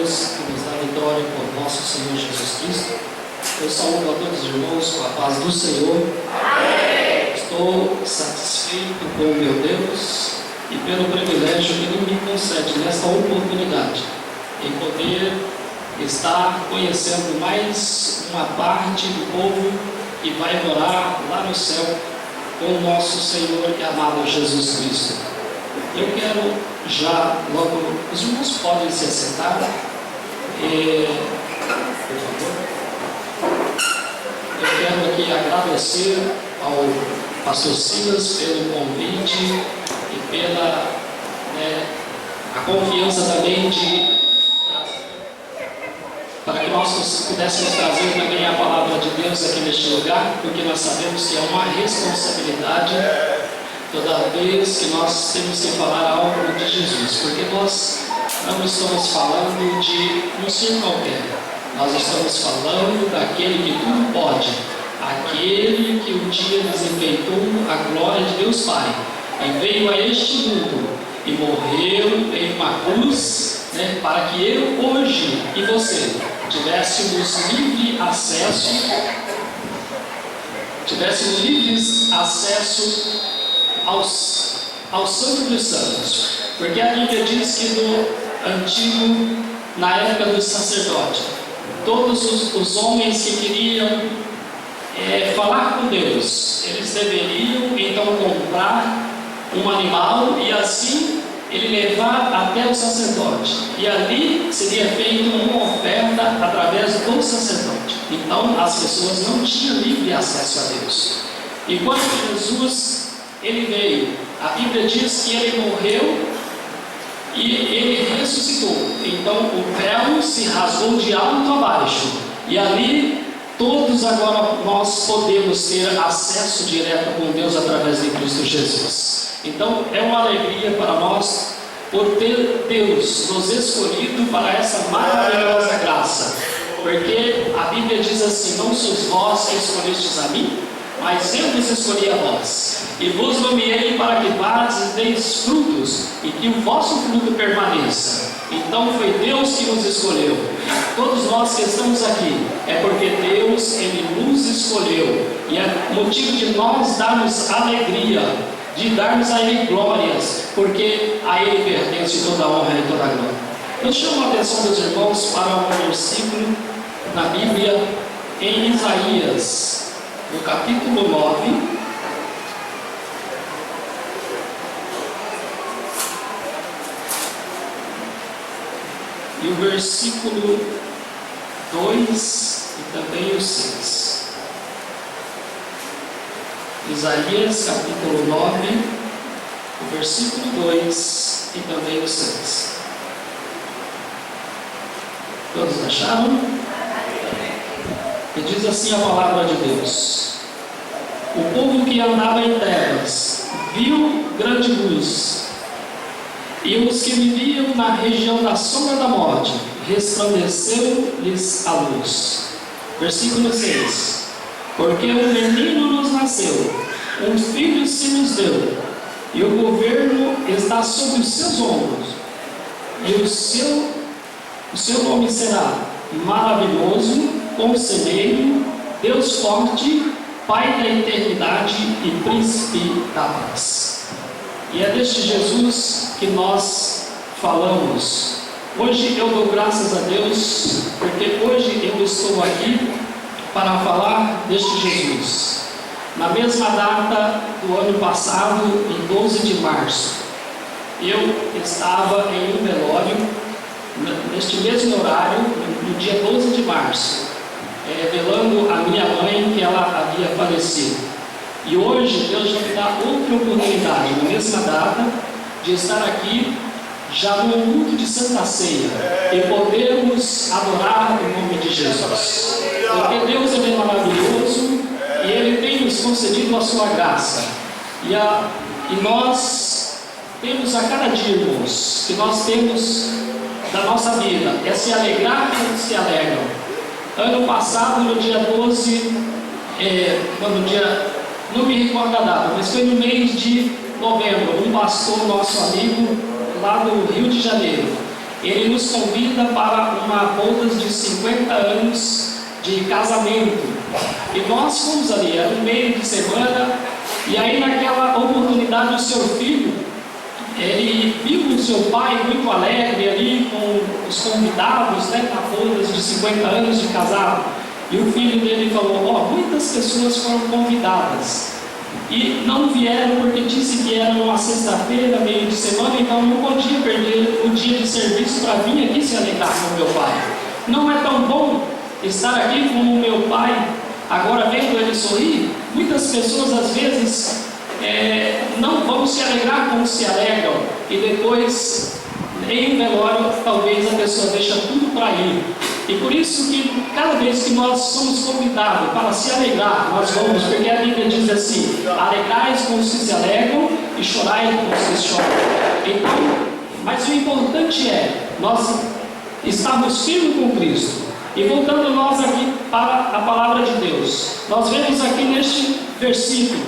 Deus que nos dá vitória por nosso Senhor Jesus Cristo. Eu saúdo a todos os irmãos com a paz do Senhor. Amém. Estou satisfeito com o meu Deus e pelo privilégio que Ele me concede nesta oportunidade em poder estar conhecendo mais uma parte do povo que vai morar lá no céu com o nosso Senhor e amado Jesus Cristo. Eu quero já logo, os irmãos podem se assentar, por favor. Eu quero aqui agradecer ao pastor Silas pelo convite e pela a confiança também para que nós pudéssemos trazer também a palavra de Deus aqui neste lugar, porque nós sabemos que é uma responsabilidade toda vez que nós temos que falar algo de Jesus, porque nós não estamos falando de um ser qualquer, nós estamos falando daquele que tudo pode, aquele que um dia desempenhou a glória de Deus Pai e veio a este mundo e morreu em uma cruz, para que eu hoje e você tivéssemos livre acesso ao Santo dos Santos, porque a Bíblia diz que na época do sacerdote, todos os homens que queriam falar com Deus, eles deveriam então comprar um animal e assim ele levar até o sacerdote, e ali seria feita uma oferta através do sacerdote. Então as pessoas não tinham livre acesso a Deus. E quando Jesus ele veio, a Bíblia diz que ele morreu e ele ressuscitou. Então o véu se rasgou de alto a baixo, e ali todos agora nós podemos ter acesso direto com Deus através de Cristo Jesus. Então é uma alegria para nós por ter Deus nos escolhido para essa maravilhosa graça, porque a Bíblia diz assim: não sois vós que escolhestes a mim, mas eu vos escolhi a vós, e vos nomeei para que vades e deis frutos, e que o vosso fruto permaneça. Então foi Deus que nos escolheu. Todos nós que estamos aqui é porque Deus ele nos escolheu, e é motivo de nós darmos alegria, de darmos a Ele glórias, porque a Ele pertence toda a honra e toda a glória. Eu chamo a atenção dos irmãos para um versículo na Bíblia, em Isaías, no capítulo 9, e o versículo 2 e também o 6. Isaías capítulo 9, o versículo 2 e também o 6. Todos acharam? E diz assim a palavra de Deus: o povo que andava em trevas viu grande luz, e os que viviam na região da sombra da morte resplandeceu-lhes a luz. Versículo 6. Porque um menino nos nasceu, um filho se nos deu, e o governo está sobre os seus ombros, e o seu nome será Maravilhoso, Conselheiro, Deus Forte, Pai da Eternidade e Príncipe da Paz. E é deste Jesus que nós falamos. Hoje eu dou graças a Deus, porque hoje eu estou aqui para falar deste Jesus. Na mesma data do ano passado, em 12 de março, eu estava em um velório, neste mesmo horário, no dia 12 de março, velando a minha mãe, que ela havia falecido. E hoje Deus já me dá outra oportunidade, na mesma data, de estar aqui, já no culto de Santa Ceia, e podermos adorar o nome de Jesus. Porque Deus é maravilhoso e Ele tem nos concedido a sua graça. E nós temos a cada dia, irmãos, que nós temos da nossa vida, é se alegrar quando se alegram. Ano passado, no dia 12, não me recordo a data, mas foi no mês de novembro, um pastor nosso amigo lá do Rio de Janeiro, ele nos convida para uma boda de 50 anos de casamento. E nós fomos ali, era no meio de semana, e aí naquela oportunidade o seu filho, ele viu o seu pai muito alegre ali com os convidados, né, na boda de 50 anos de casado. E o filho dele falou: muitas pessoas foram convidadas e não vieram porque disse que era uma sexta-feira, meio de semana, então não podia perder o dia de serviço para vir aqui se alegrar com o meu pai. Não é tão bom estar aqui com o meu pai, agora vendo ele sorrir? Muitas pessoas às vezes não vão se alegrar como se alegram, e depois em um velório talvez a pessoa deixa tudo para ir. E por isso que cada vez que nós somos convidados para se alegrar, nós vamos, porque a Bíblia diz assim: alegrais com os que se alegram e chorai com os que choram. Então, mas o importante é nós estarmos firmes com Cristo. E voltando nós aqui para a palavra de Deus, nós vemos aqui neste versículo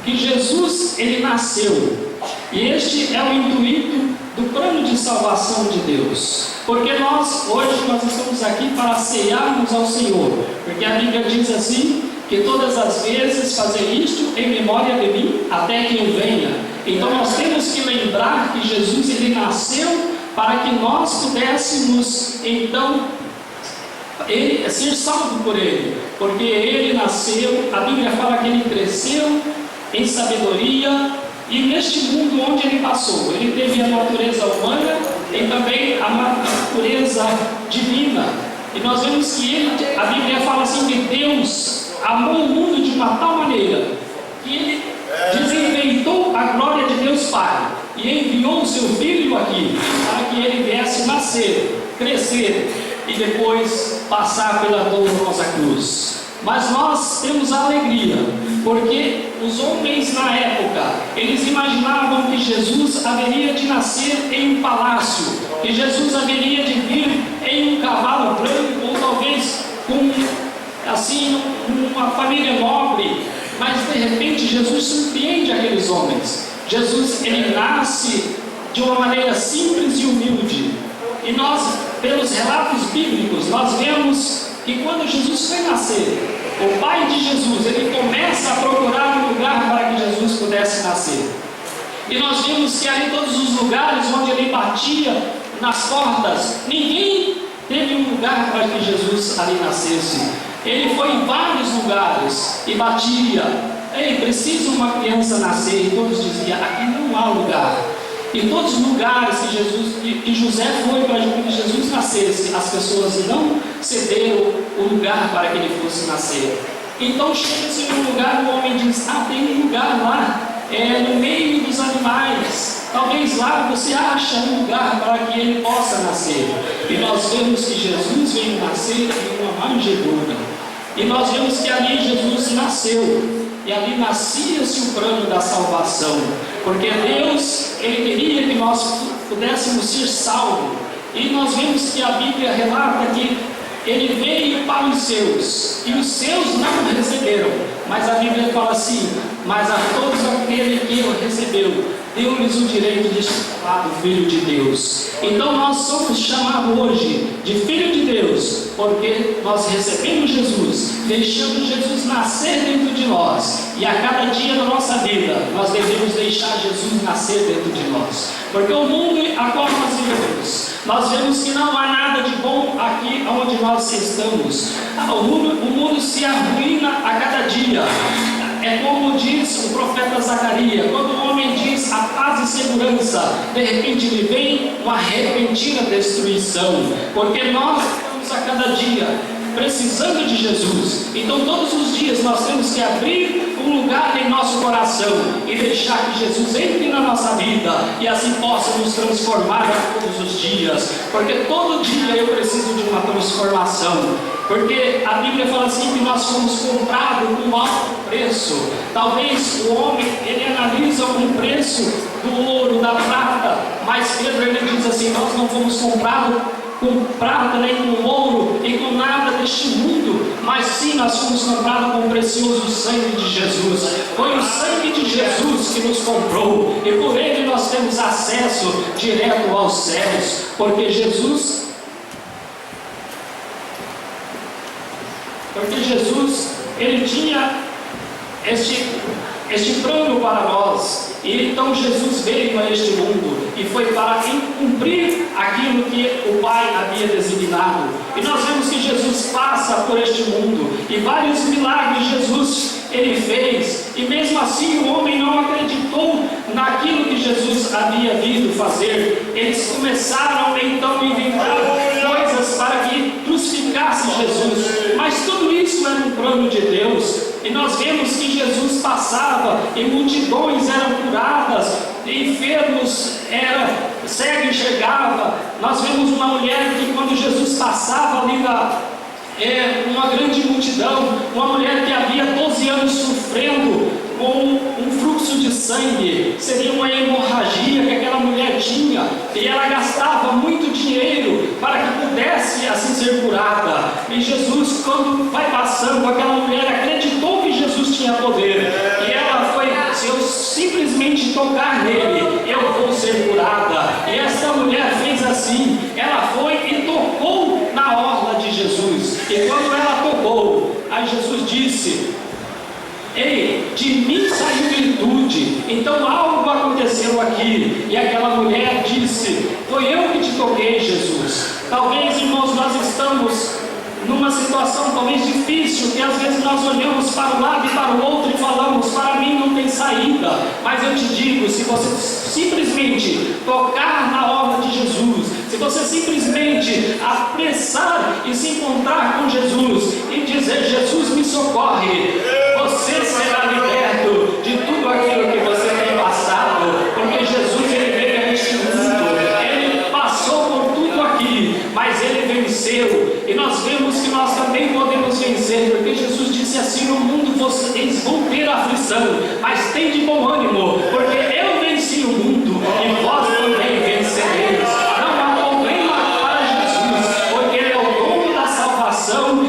que Jesus, ele nasceu, e este é o intuito do plano de salvação de Deus, porque hoje nós estamos aqui para ceiarmos ao Senhor, porque a Bíblia diz assim, que todas as vezes fazer isto em memória de mim, até que eu venha. Então nós temos que lembrar que Jesus, ele nasceu para que nós pudéssemos então ser salvo por ele, porque ele nasceu, a Bíblia fala que ele cresceu em sabedoria, e neste mundo onde ele passou, ele teve a natureza humana e também a natureza divina. E nós vemos que a Bíblia fala assim, que Deus amou o mundo de uma tal maneira que ele desinventou a glória de Deus Pai e enviou o seu Filho aqui para que ele viesse nascer, crescer e depois passar pela dolorosa cruz. Mas nós temos a alegria, porque os homens na época, eles imaginavam que Jesus haveria de nascer em um palácio, que Jesus haveria de vir em um cavalo branco, ou talvez com, assim, uma família nobre. Mas de repente Jesus surpreende aqueles homens. Jesus, ele nasce de uma maneira simples e humilde. E nós, pelos relatos bíblicos, nós vemos que quando Jesus foi nascer, o pai de Jesus, ele começa a procurar um lugar para que Jesus pudesse nascer. E nós vimos que ali todos os lugares onde ele batia nas portas, ninguém teve um lugar para que Jesus ali nascesse. Ele foi em vários lugares e batia: ei, precisa uma criança nascer? E todos diziam: aqui não há lugar. Em todos os lugares que José foi para que Jesus nascesse, as pessoas não cederam o lugar para que ele fosse nascer. Então chega-se num lugar, o homem diz: tem um lugar lá, no meio dos animais, talvez lá você ache um lugar para que ele possa nascer. E nós vemos que Jesus veio nascer em uma manjedoura, e nós vemos que ali Jesus nasceu, e ali nascia-se o plano da salvação, porque Deus, ele queria que nós pudéssemos ser salvos. E nós vemos que a Bíblia relata que ele veio para os seus, e os seus não o receberam. Mas a Bíblia fala assim: mas a todos aqueles que o recebeu, deu-lhes o direito de ser chamado Filho de Deus. Então nós somos chamados hoje de Filho de Deus, porque nós recebemos Jesus, deixamos Jesus nascer dentro de nós, e a cada dia da nossa vida, nós devemos deixar Jesus nascer dentro de nós. Porque o mundo a qual nós vivemos, nós vemos que não há nada de bom aqui onde nós estamos. O mundo se arruína a cada dia. É como diz o profeta Zacarias, quando o homem diz a paz e segurança, de repente lhe vem uma repentina destruição, porque nós estamos a cada dia precisando de Jesus. Então todos os dias nós temos que abrir um lugar em nosso coração e deixar que Jesus entre na nossa vida e assim possa nos transformar todos os dias, porque todo dia eu preciso de uma transformação, porque a Bíblia fala assim que nós fomos comprados com um alto preço. Talvez o homem, ele analisa um preço do ouro, da prata, mas Pedro, ele diz assim: nós não fomos comprados com prata, nem com ouro, e com nada deste mundo, mas sim nós fomos comprados com o precioso sangue de Jesus. Foi o sangue de Jesus que nos comprou, e por ele nós temos acesso acesso direto aos céus, porque Jesus, ele tinha este plano para nós. E então Jesus veio a este mundo e foi para cumprir aquilo que o Pai havia designado. E nós vemos que Jesus passa por este mundo e vários milagres Jesus ele fez, e mesmo assim o homem não acreditou naquilo que Jesus havia vindo fazer. Eles começaram então a inventar coisas para que crucificasse Jesus, mas tudo isso era um plano de Deus. E nós vemos que Jesus passava e multidões eram curadas, enfermos cego enxergava. Nós vemos uma mulher que quando Jesus passava ali uma grande multidão, uma mulher que havia 12 anos sofrendo com um fluxo de sangue, seria uma hemorragia que aquela mulher tinha, e ela gastava muito dinheiro para que pudesse assim ser curada. E Jesus, quando vai passando, aquela mulher acreditou que Jesus tinha poder, e ela foi: se eu simplesmente tocar nele, eu vou ser curada. E essa mulher fez assim, ela foi e tocou na orla de Jesus, e quando ela tocou, aí Jesus disse: ei, de mim saiu virtude. Então algo aconteceu aqui. E aquela mulher disse: foi eu que te toquei, Jesus. Talvez, irmãos, nós estamos numa situação talvez difícil, que às vezes nós olhamos para um lado e para o outro e falamos: para mim não tem saída. Mas eu te digo, se você simplesmente tocar na obra de Jesus, se você simplesmente apressar e se encontrar com Jesus e dizer: Jesus, me socorre, você será liberto de tudo aquilo que você tem passado, porque Jesus, ele veio a este mundo, ele passou por tudo aqui, mas ele venceu. E nós vemos que nós também podemos vencer, porque Jesus disse assim: no mundo vocês vão ter aflição, mas tem de bom ânimo, porque eu venci o mundo e vós também vencereis. Não há problema para Jesus, porque ele é o dono da salvação,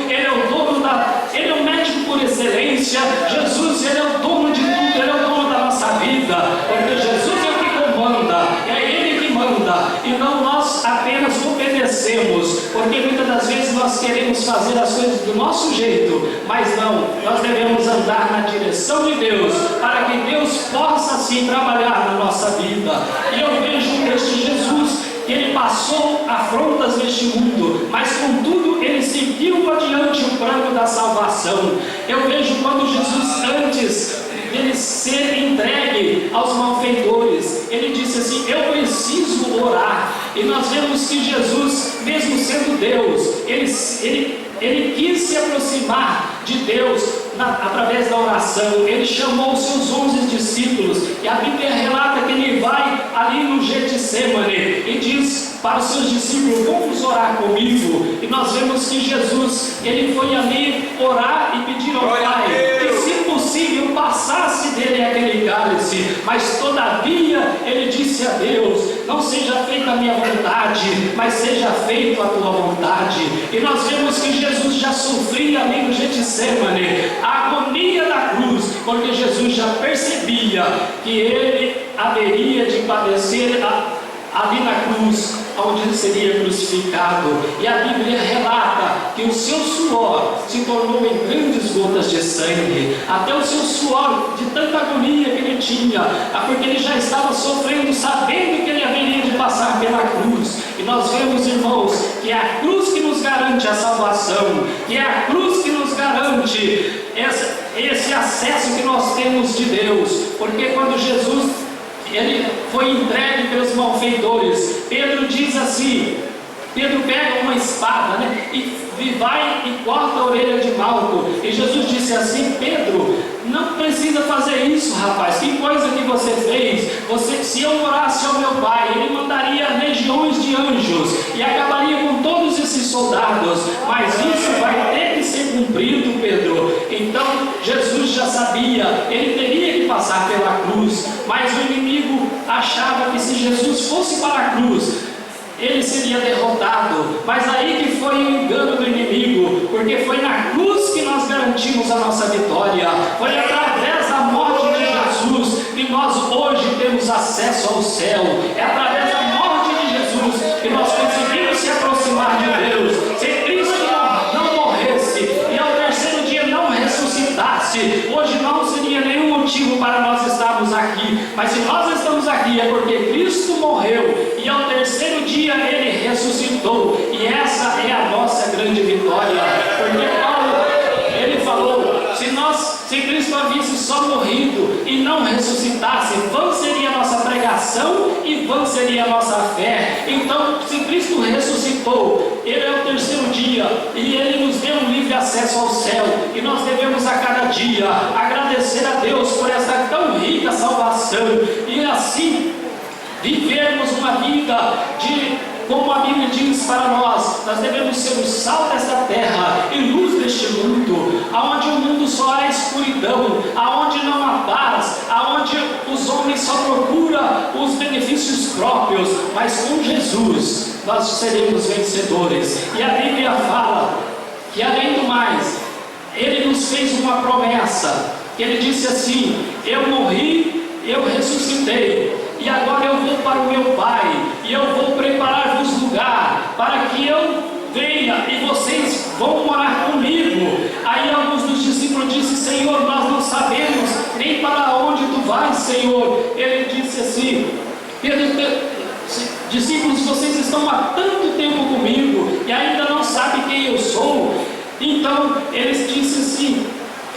ele é o médico por excelência. Jesus, ele é o dono de tudo, ele é o dono da nossa vida, porque Jesus é o que comanda, é ele que manda, e não nós apenas obedecemos, porque muitas das vezes nós queremos fazer as coisas do nosso jeito, mas não, nós devemos andar na direção de Deus, para que Deus possa assim trabalhar na nossa vida. E eu vejo este Jesus, que ele passou afrontas neste mundo, mas contudo ele seguiu adiante o plano da salvação. Eu vejo quando Jesus, antes dele ser entregue aos malfeitores, ele disse assim: eu preciso orar. E nós vemos que Jesus, mesmo sendo Deus, ele quis se aproximar de Deus através da oração. Ele chamou os seus 11 discípulos, e a Bíblia relata que ele vai ali no Getsemane e diz para os seus discípulos: vamos orar comigo. E nós vemos que Jesus, ele foi ali orar e pedir ao Pai que, se possível, passasse dele aquele cálice, mas todavia ele disse a Deus: não seja feita a minha vontade, mas seja feita a tua vontade. E nós vemos que Jesus já sofria ali no Getsemane a agonia da cruz, porque Jesus já percebia que ele haveria de padecer ali na cruz, onde ele seria crucificado. E a Bíblia relata que o seu suor se tornou em grandes gotas de sangue, até o seu suor, de tanta agonia que ele tinha, porque ele já estava sofrendo, sabendo que ele haveria de passar pela cruz. E nós vemos, irmãos, que é a cruz que nos garante a salvação, que é a cruz que nos garante esse acesso que nós temos de Deus, porque quando Jesus ele foi entregue pelos malfeitores, Pedro diz assim, Pedro pega uma espada, e vai e corta a orelha de Malco, e Jesus disse assim: Pedro, não precisa fazer isso, rapaz, que coisa que você fez. Se eu orasse ao meu Pai, ele mandaria legiões de anjos e acabaria com todos esses soldados, mas isso vai ter que ser cumprido, Pedro. Então Jesus já sabia, ele teria que passar pela cruz, mas o inimigo achava que se Jesus fosse para a cruz, ele seria derrotado. Mas aí que foi o engano do inimigo, porque foi na cruz que nós garantimos a nossa vitória, foi através da morte de Jesus que que nós hoje temos acesso ao céu. É através da morte de Jesus que nós conseguimos se aproximar de Deus. Se Cristo não morresse e ao terceiro dia não ressuscitasse, hoje não seria nenhum motivo para nós estarmos aqui. Mas se nós estamos aqui é porque Cristo morreu e ao terceiro dia Ele ressuscitou. E essa é a nossa grande vitória. Porque Paulo, ele falou, se Cristo havia só morrido e não ressuscitasse, vã seria a nossa pregação e vã seria a nossa fé. Então, se Cristo ressuscitou, Ele é o terceiro dia e Ele nos deu um livre acesso ao céu. E nós devemos a cada dia agradecer a Deus por esta tão rica salvação e assim vivermos uma vida como a Bíblia diz para nós devemos ser o sal desta terra e luz deste mundo, aonde o mundo só há escuridão, aonde não há paz, aonde os homens só procuram os benefícios próprios, mas com Jesus nós seremos vencedores. E a Bíblia fala que, além do mais, Ele nos fez uma promessa. Ele disse assim: eu morri, eu ressuscitei, e agora eu vou para o meu Pai, e eu vou preparar-vos lugar, para que eu venha e vocês vão morar comigo. Aí alguns dos discípulos disseram: Senhor, nós não sabemos nem para onde tu vais, Senhor. Ele disse assim: discípulos, vocês estão há tanto tempo comigo e ainda não sabem quem eu sou. Então eles disseram assim: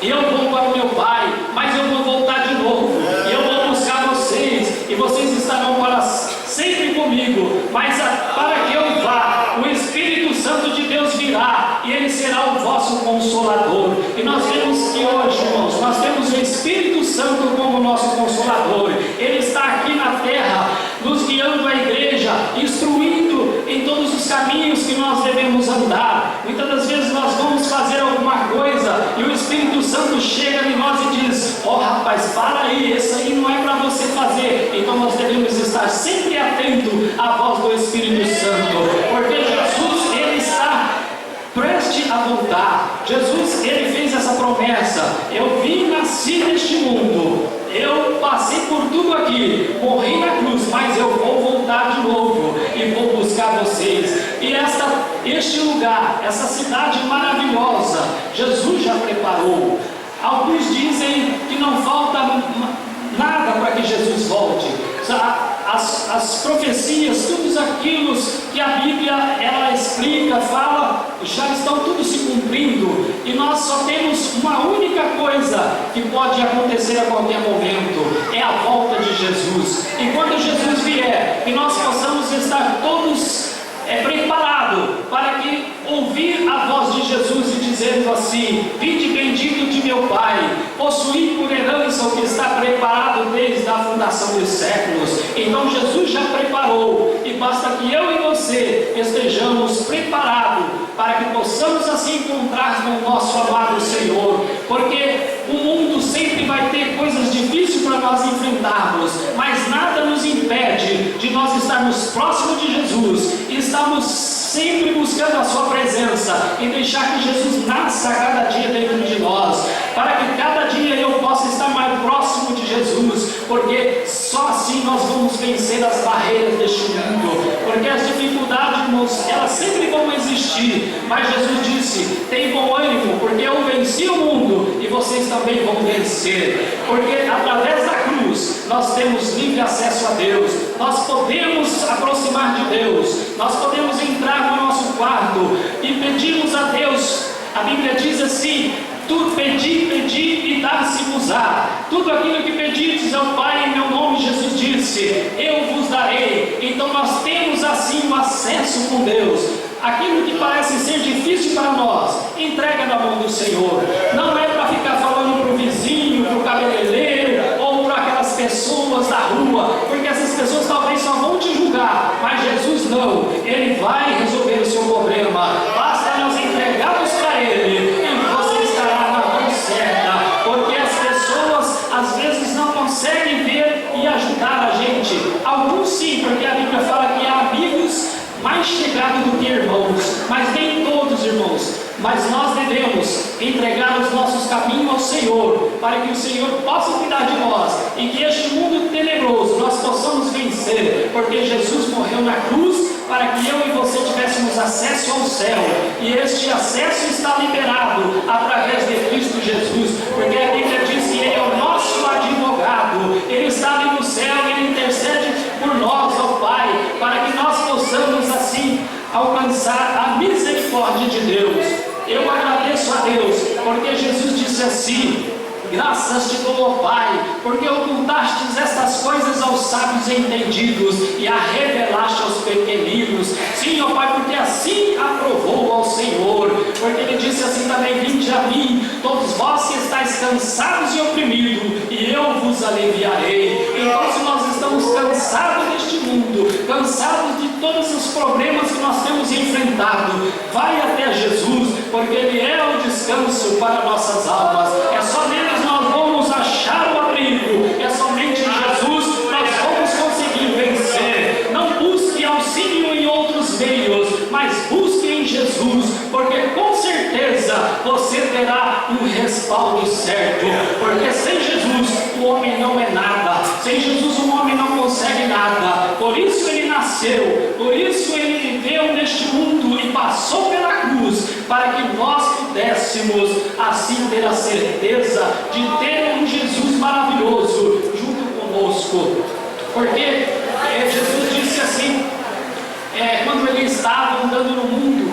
eu vou para o meu Pai, mas eu vou voltar de novo, e eu vou buscar vocês, e vocês estarão para sempre comigo. Mas para que eu vá, o Espírito Santo de Deus virá, e Ele será o vosso Consolador. E nós vemos que hoje, irmãos, nós temos o Espírito Santo como nosso Consolador. Ele está aqui na terra, nos guiando a igreja, instruindo em todos os caminhos que nós devemos andar. Muitas das vezes nós vamos fazer alguma coisa, e o Espírito Santo chega em nós e diz: ó rapaz, para aí, isso aí não é para você fazer. Então nós devemos estar sempre atento à voz do Espírito Santo, porque Jesus, Ele está preste a voltar. Jesus, Ele fez essa promessa: eu vim, nasci neste mundo, eu passei por tudo aqui, morri na cruz, mas eu vou voltar de novo e vou buscar vocês. E este lugar, essa cidade maravilhosa, Jesus já preparou. Alguns dizem que não falta nada para que Jesus volte. As profecias, tudo aquilo que a Bíblia ela explica, fala, já estão tudo se cumprindo, e nós só temos uma única coisa que pode acontecer a qualquer momento: é a volta de Jesus. E quando Jesus vier, que nós possamos estar todos preparados para que ouvir a voz de Jesus e dizendo assim: vinde bendito de meu Pai, possuí por herança o que está preparado desde a fundação dos séculos. Então Jesus já preparou, e basta que eu e você estejamos preparados para que possamos assim encontrar com o nosso amado Senhor. Porque o mundo sempre vai ter coisas difíceis para nós enfrentarmos, mas nada nos impede de nós estarmos próximos de Jesus e estarmos sempre buscando a sua presença e deixar que Jesus nasça a cada dia dentro de nós, para que cada dia eu possa estar mais próximo de Jesus, porque só assim nós vamos vencer as barreiras deste mundo. Porque as dificuldades, irmãos, elas sempre vão existir, mas Jesus disse: tem bom ânimo, porque eu venci o mundo e vocês também vão vencer. Porque através da cruz nós temos livre acesso a Deus, nós podemos aproximar de Deus, nós podemos entrar no nosso quarto e pedirmos a Deus. A Bíblia diz assim: tudo pedi e dar-se-vos-á. Tudo aquilo que pedires ao Pai em meu nome, Jesus disse, eu vos darei. Então nós temos assim um acesso com Deus. Aquilo que parece ser difícil para nós, entrega na mão do Senhor. Não é para ficar falando para o vizinho, para o cabeleireiro ou para aquelas pessoas da rua, porque essas pessoas talvez só vão te julgar, mas Jesus não. Ele vai resolver o seu problema. Basta nós entregarmos para Ele e você estará na mão certa, porque as pessoas às vezes não conseguem ver e ajudar a gente. Alguns sim, porque a Bíblia fala que há amigos mais chegados do que irmãos, mas nem todos, irmãos. Mas nós devemos entregar os nossos caminhos ao Senhor, para que o Senhor possa cuidar de nós e que este mundo tenebroso nós possamos vencer, porque Jesus morreu na cruz para que eu e você tivéssemos acesso ao céu, e este acesso está liberado através de Cristo Jesus, porque a Bíblia diz que Ele é o nosso advogado, Ele está ali no céu e Ele intercede por nós ao Pai, para que nós possamos assim alcançar a misericórdia de Deus. Eu agradeço a Deus, porque Jesus disse assim: graças te dou, ó Pai, porque ocultastes estas coisas aos sábios e entendidos e a revelaste aos pequeninos. Sim, ó Pai, porque assim aprovou ao Senhor, porque Ele disse assim também: vinde a mim, todos vós que estáis cansados e oprimidos, e eu vos aliviarei. Então, se nós estamos cansados deste mundo, cansados de todos os problemas que nós temos enfrentado, vai até Jesus, porque Ele é o descanso para nossas almas. É só nele nós vamos achar o abrigo, é somente em Jesus nós vamos conseguir vencer. Não busque auxílio em outros meios, mas busque em Jesus, porque com certeza você terá um respaldo certo, porque sem Jesus o homem não é nada, sem Jesus o homem não consegue nada. Por isso Ele nasceu, por isso Ele viveu neste mundo e passou pela cruz, para que nós pudéssemos assim ter a certeza de ter um Jesus maravilhoso junto conosco. Porque Jesus disse assim, quando Ele estava andando no mundo,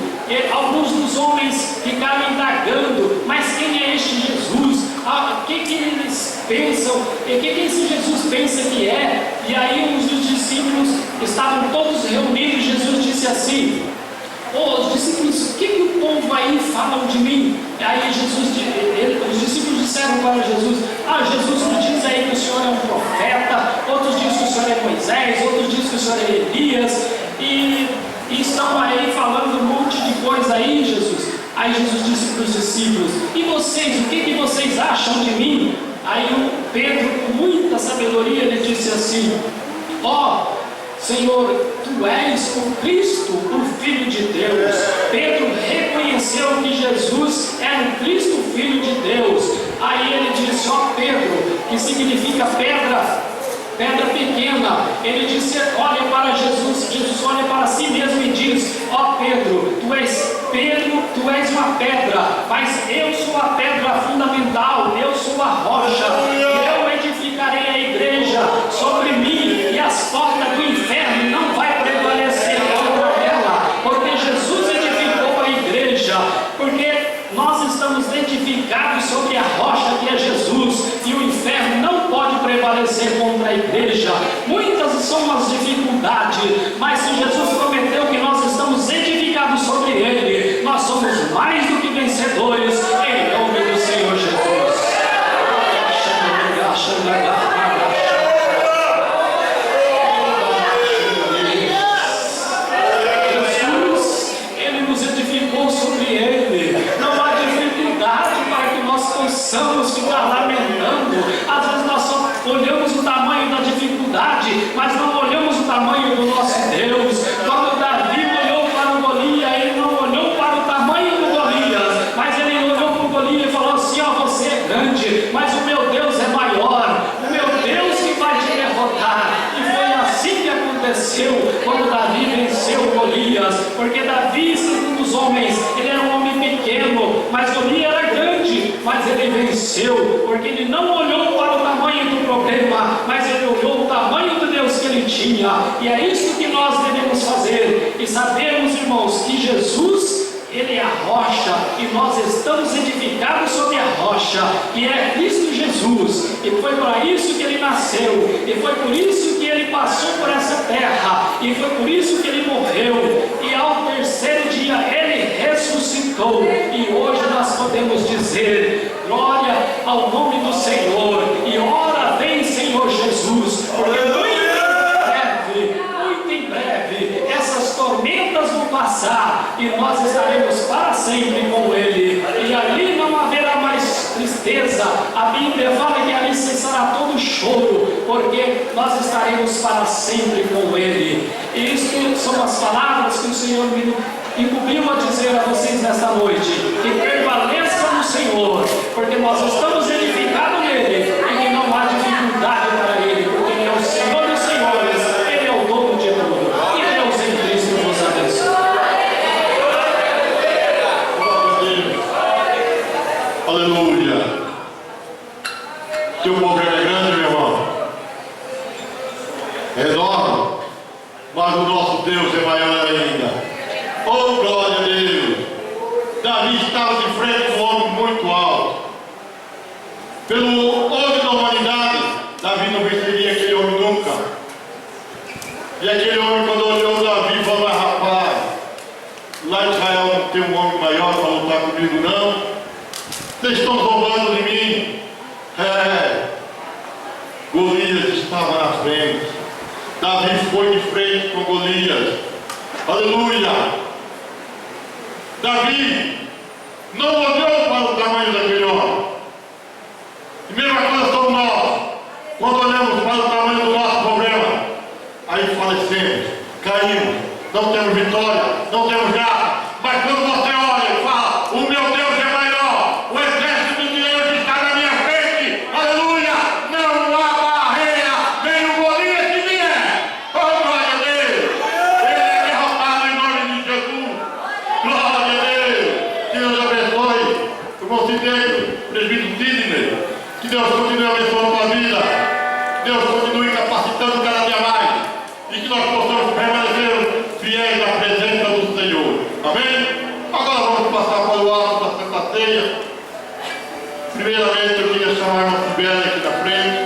alguns dos homens ficaram indagando: mas quem é este Jesus? O que eles pensam? O que esse Jesus pensa que é? E aí uns dos discípulos estavam todos reunidos e Jesus disse assim: os discípulos, o que o povo aí falam de mim? E aí os discípulos disseram para Jesus: Jesus nos diz aí que o Senhor é um profeta, outros dizem que o Senhor é Moisés, outros dizem que o Senhor é Elias, e estão aí falando um monte de coisa aí, Jesus. Aí Jesus disse para os discípulos: e vocês, o que vocês acham de mim? Aí o Pedro, com muita sabedoria, ele disse assim: Senhor, Tu és o Cristo, o Filho de Deus. Pedro reconheceu que Jesus era o Cristo, o Filho de Deus. Aí ele disse: Pedro, que significa pedra pequena. Ele disse: olha para Jesus. Jesus olha para si mesmo e diz: Pedro, tu és uma pedra, mas eu sou a pedra fundamental, eu sou a rocha, eu edificarei a igreja sobre mim, e as portas do inferno não vai prevalecer contra ela, porque Jesus edificou a igreja, porque nós estamos edificados sobre a rocha que é Jesus, e o inferno não pode prevalecer contra a igreja. Muitas são as dificuldades, mas se Jesus prometeu que nós estamos edificados sobre Ele, nós somos mais do que vencedores, em nome do Senhor Jesus. Jesus, Ele nos edificou sobre Ele. Não há dificuldade para que nós possamos ficar lamentando. Às vezes nós só olhamos o tamanho da dificuldade, mas não olhamos o tamanho do nosso Deus. Quando Davi olhou para o Golias, ele não olhou para o tamanho do Golias, mas ele olhou para o Golias e falou assim: você é grande, mas o meu Deus é maior, o meu Deus que vai te derrotar. E foi assim que aconteceu quando Davi venceu Golias, porque Davi, segundo os homens, ele era um homem pequeno, mas Golias era grande, mas ele venceu, porque ele não olhou para o tamanho do problema, mas ele olhou o tamanho do Deus que ele tinha. E é isso que nós devemos fazer, e sabemos, irmãos, que Jesus, Ele é a rocha, e nós estamos edificados sobre a rocha, que é Cristo Jesus, e foi para isso que Ele nasceu, e foi por isso que Ele passou por essa terra, e foi por isso que Ele morreu, e ao terceiro dia Ele ressuscitou, e hoje nós podemos dizer: glória ao nome do Senhor, e ora vem Senhor Jesus, porque muito em breve, essas tormentas vão passar, e nós estaremos para sempre com Ele, e ali não haverá mais tristeza. A Bíblia fala que ali cessará todo choro, porque nós estaremos para sempre com Ele. E isso são as palavras que o Senhor me E cumprimos a dizer a vocês nesta noite que permaneça no Senhor, porque nós estamos edificados nele e que não há dificuldade para ele, porque ele é o Senhor dos senhores, ele é o dono de tudo. E Deus em Cristo nos abençoe. Aleluia. Teu povo é grande, meu irmão. É enorme, mas o nosso Deus é maior ainda. Oh, glória a Deus! Davi estava de frente com um homem muito alto. Pelo olho da humanidade, Davi não venceria aquele homem nunca. E aquele homem, quando olhou Davi, falou: mas rapaz, lá em Israel não tem um homem maior para lutar comigo, não. Vocês estão zombando de mim. Golias estava na frente. Davi foi de frente com Golias. Aleluia! Davi não olhou para o tamanho daquele homem. E mesma coisa somos nós. Quando olhamos para o tamanho do nosso problema, aí falecemos, caímos, não temos vitória, não temos graça. Mas quando você olha e fala: o meu Deus é maior, o exército de Deus está na minha frente, aleluia, não há barreira, vem o Golias que vier. Oh, glória a Deus! Ele é derrotado em nome de Jesus. Glória a Deus! Que Deus abençoe. Irmão Cidênio, presbítero Sidney, que Deus continue abençoando a tua vida, que Deus continue capacitando cada dia mais e que nós possamos permanecer fiéis à presença do Senhor. Amém? Agora vamos passar para o ato da Santa Ceia. Primeiramente eu queria chamar a irmã Sibeli aqui na frente.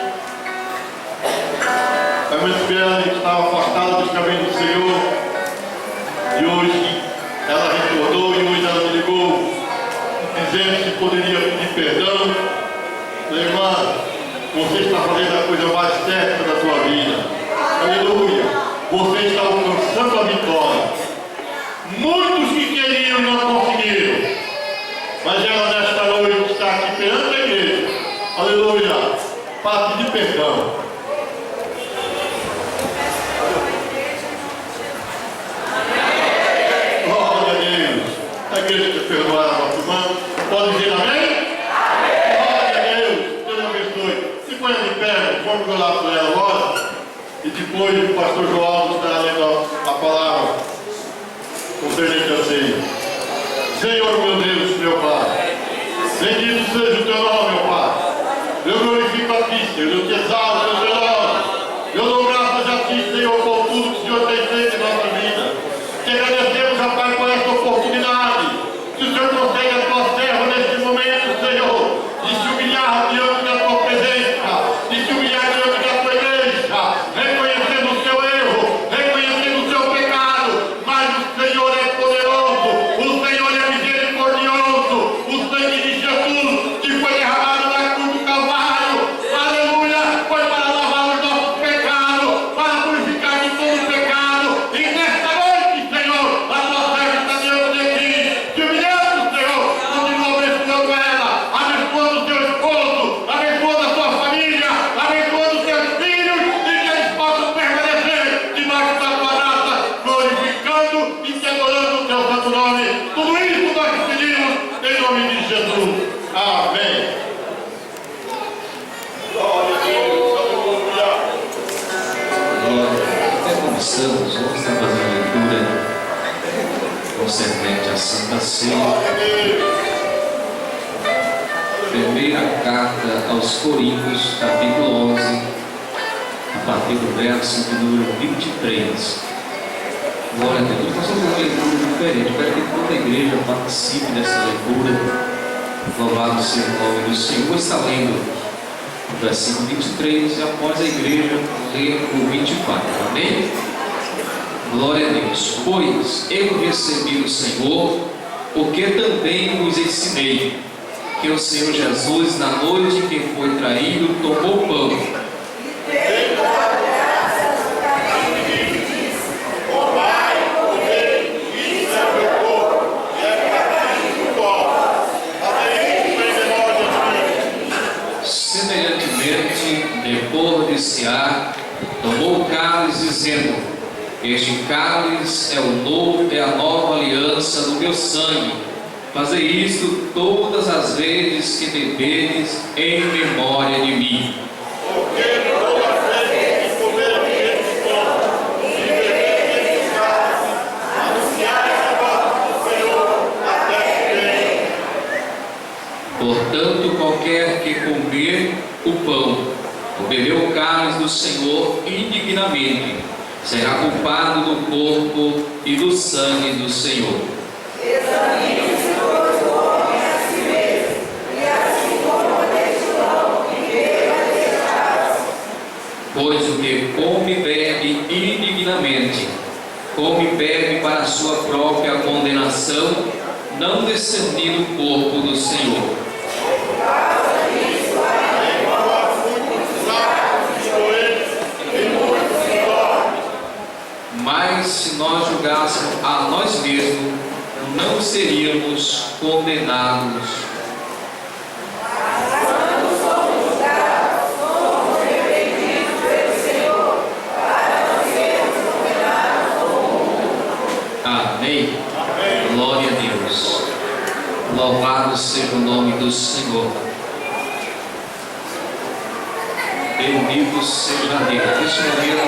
A irmã Sibeli estava afastada dos caminhos do Senhor e hoje ela retornou e hoje ela me ligou dizendo que poderia pedir perdão. Irmã, você está fazendo a coisa mais certa da sua vida. Aleluia! Você está alcançando a vitória. Muitos que queriam não conseguiram. Mas ela nesta noite está aqui perante a igreja. Aleluia! Para pedir perdão. Glória a Deus. A igreja que perdoar a nossa irmã. Pode dizer amém? Põe de pé, vamos orar por ela agora. E depois o pastor João estará lendo a palavra concernente a ceia. Senhor meu Deus, meu Pai, bendito seja o teu nome, meu Pai. Eu glorifico a ti, Senhor, eu te exalto, eu te honro. Eu dou graças a ti, Senhor, por tudo que o Senhor tem feito em nossa vida. Te agradecemos, Pai, por esta oportunidade. Que o Senhor conceda a tua serva neste momento, Senhor, de se humilhar diante da tua presença. E se humilhar diante da tua igreja, reconhecendo o seu erro, reconhecendo o seu pecado, mas o Senhor é poderoso, o Senhor é misericordioso, o sangue de Jesus que foi derramado na cruz do Calvário, aleluia, foi para lavar os nossos pecados, para purificar de todo pecado. E nesta noite, Senhor, a tua serva está diante de ti, te humilhando, Senhor, continua abençoando ela, abençoando o teu esposo, abençoando a tua família, abençoando os teus filhos, e que eles possam permanecer debaixo da tua graça, glorificando e te adorando o teu santo nome. Tudo isso nós te pedimos em nome de Jesus. Amém. Glória a Deus. Aleluia. Até começamos, vamos estar fazendo a leitura concernente à Santa Ceia. Glória a Deus. Primeira carta aos Coríntios, capítulo 11, a partir do verso de número 23. Glória a Deus. Nós vamos uma leitura diferente. Espero que toda a igreja participe dessa leitura. Louvado seja o nome do Senhor. Está lendo o versículo 23 e após a igreja ler o 24. Amém? Glória a Deus. Pois eu recebi do Senhor, porque também vos ensinei que o Senhor Jesus, na noite em que foi traído, tomou pão. Semelhantemente, depois de cear, tomou o cálice, dizendo: Este cálice é a nova aliança do meu sangue. Fazei isto todas as vezes que bebedes em memória de mim. Porque toda vez que comerem este pão e beberem este cálice, anunciai a morte do Senhor até que venha. Portanto, qualquer que comer o pão ou beber o cálice do Senhor indignamente, será culpado do corpo e do sangue do Senhor. Examine-se, pois, o homem a si mesmo, e assim coma deste pão e beba deste cálice. Pois o que come e bebe indignamente, come e bebe para a sua própria condenação, não discernindo o corpo do Senhor. Mas se nós julgássemos a nós mesmos, não seríamos condenados. Quando somos julgados, somos repreendidos pelo Senhor, para não sermos condenados com o mundo. Amém? Glória a Deus. Louvado seja o nome do Senhor. Bendito seja Deus. Neste momento